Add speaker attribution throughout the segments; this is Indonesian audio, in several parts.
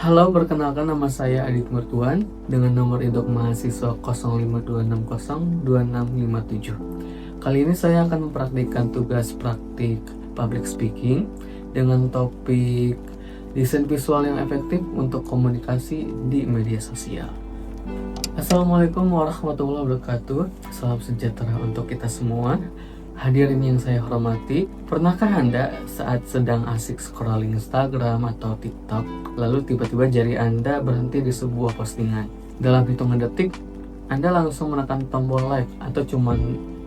Speaker 1: Halo, perkenalkan nama saya Adit Mertuan dengan nomor induk mahasiswa 052602657. Kali ini saya akan mempraktikkan tugas praktik public speaking dengan topik desain visual yang efektif untuk komunikasi di media sosial. Assalamualaikum warahmatullahi wabarakatuh. Salam sejahtera untuk kita semua. Hadirin yang saya hormati, pernahkah Anda saat sedang asik scrolling Instagram atau TikTok, lalu tiba-tiba jari Anda berhenti di sebuah postingan? Dalam hitungan detik, Anda langsung menekan tombol like atau cuma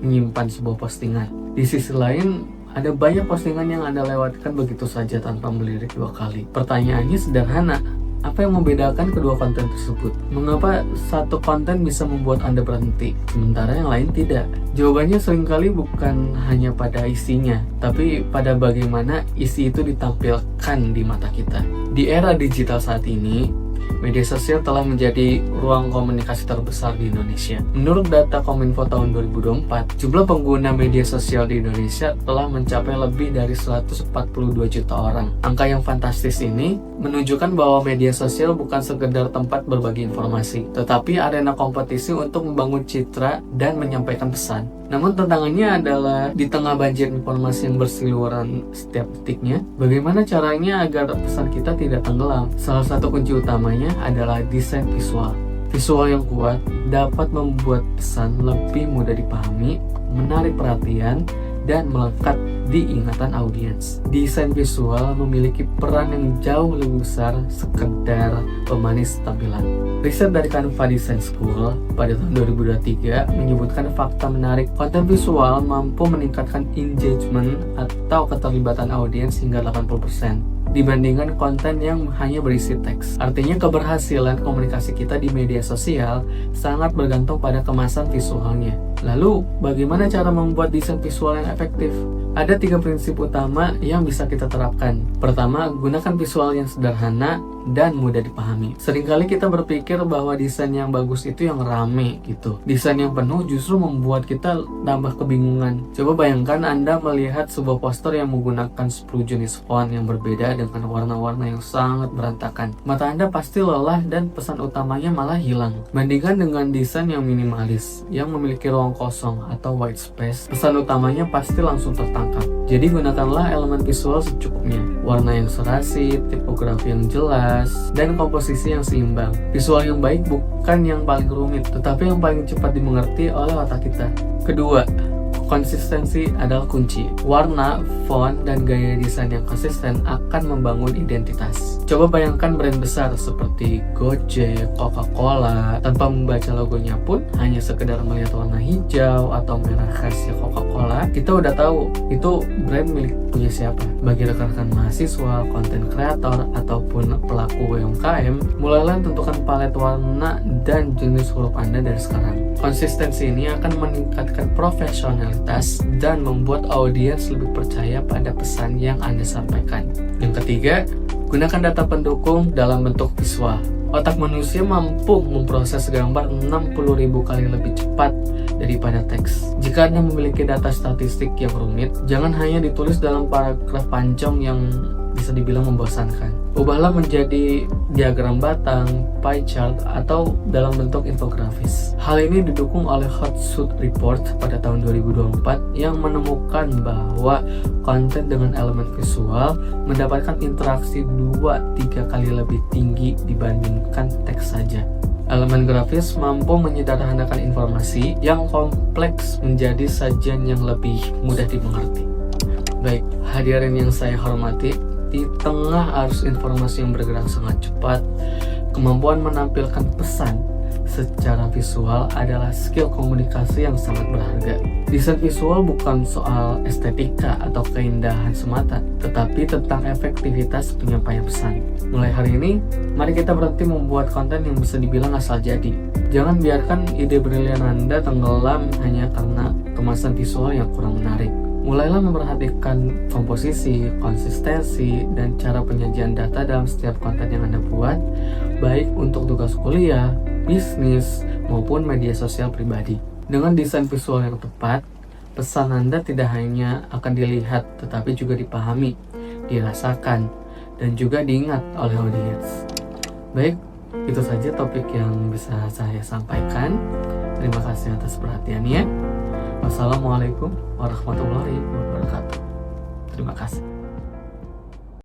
Speaker 1: menyimpan sebuah postingan. Di sisi lain, ada banyak postingan yang Anda lewatkan begitu saja tanpa melirik dua kali. Pertanyaannya sederhana. Apa yang membedakan kedua konten tersebut? Mengapa satu konten bisa membuat Anda berhenti, sementara yang lain tidak? Jawabannya seringkali bukan hanya pada isinya, tapi pada bagaimana isi itu ditampilkan di mata kita. Di era digital saat ini, media sosial telah menjadi ruang komunikasi terbesar di Indonesia. Menurut data Kominfo tahun 2024, jumlah pengguna media sosial di Indonesia telah mencapai lebih dari 142 juta orang. Angka yang fantastis ini menunjukkan bahwa media sosial bukan sekedar tempat berbagi informasi, tetapi arena kompetisi untuk membangun citra dan menyampaikan pesan. Namun tantangannya adalah di tengah banjir informasi yang berseliweran setiap detiknya, bagaimana caranya agar pesan kita tidak tenggelam? Salah satu kunci utamanya adalah desain visual. Visual yang kuat dapat membuat pesan lebih mudah dipahami, menarik perhatian, dan melekat di ingatan audiens. Desain visual memiliki peran yang jauh lebih besar sekedar pemanis tampilan. Riset dari Canva Design School pada tahun 2023 menyebutkan fakta menarik konten visual mampu meningkatkan engagement atau keterlibatan audiens hingga 80% dibandingkan konten yang hanya berisi teks. Artinya keberhasilan komunikasi kita di media sosial sangat bergantung pada kemasan visualnya. Lalu, bagaimana cara membuat desain visual yang efektif? Ada 3 prinsip utama yang bisa kita terapkan. Pertama, gunakan visual yang sederhana dan mudah dipahami. Seringkali kita berpikir bahwa desain yang bagus itu yang rame gitu. Desain yang penuh justru membuat kita tambah kebingungan. Coba bayangkan Anda melihat sebuah poster yang menggunakan 10 jenis font yang berbeda dengan warna-warna yang sangat berantakan. Mata Anda pasti lelah dan pesan utamanya malah hilang. Bandingkan dengan desain yang minimalis, yang memiliki ruang kosong atau white space, pesan utamanya pasti langsung tertangkap. Jadi gunakanlah elemen visual secukupnya. Warna yang serasi, tipografi yang jelas, dan komposisi yang seimbang. Visual yang baik bukan yang paling rumit, tetapi yang paling cepat dimengerti oleh otak kita. Kedua, konsistensi adalah kunci. Warna, font, dan gaya desain yang konsisten akan membangun identitas. Coba bayangkan brand besar seperti Gojek, Coca-Cola, tanpa membaca logonya pun, hanya sekedar melihat warna hijau atau merah khasnya Coca-Cola, kita udah tahu itu brand milik punya siapa. Bagi rekan-rekan mahasiswa, konten kreator, ataupun pelaku UMKM, mulailah tentukan palet warna dan jenis huruf Anda dari sekarang. Konsistensi ini akan meningkatkan profesionalitas dan membuat audiens lebih percaya pada pesan yang Anda sampaikan. Yang ketiga, gunakan data pendukung dalam bentuk visual. Otak manusia mampu memproses gambar 60.000 kali lebih cepat daripada teks. Jika Anda memiliki data statistik yang rumit, jangan hanya ditulis dalam paragraf panjang yang bisa dibilang membosankan. Ubahlah menjadi diagram batang, pie chart, atau dalam bentuk infografis. Hal ini didukung oleh Hootsuite Report pada tahun 2024 yang menemukan bahwa konten dengan elemen visual mendapatkan interaksi 2-3 kali lebih tinggi dibandingkan teks saja. Elemen grafis mampu menyederhanakan informasi yang kompleks menjadi sajian yang lebih mudah dimengerti. Baik, hadirin yang saya hormati, di tengah arus informasi yang bergerak sangat cepat, kemampuan menampilkan pesan secara visual adalah skill komunikasi yang sangat berharga. Desain visual bukan soal estetika atau keindahan semata, tetapi tentang efektivitas penyampaian pesan. Mulai hari ini, mari kita berhenti membuat konten yang bisa dibilang asal jadi. Jangan biarkan ide brilian Anda tenggelam hanya karena kemasan visual yang kurang menarik. Mulailah memperhatikan komposisi, konsistensi, dan cara penyajian data dalam setiap konten yang Anda buat, baik untuk tugas kuliah, bisnis, maupun media sosial pribadi. Dengan desain visual yang tepat, pesan Anda tidak hanya akan dilihat, tetapi juga dipahami, dirasakan, dan juga diingat oleh audiens. Baik, itu saja topik yang bisa saya sampaikan. Terima kasih atas perhatiannya. Wassalamualaikum warahmatullahi wabarakatuh. Terima kasih.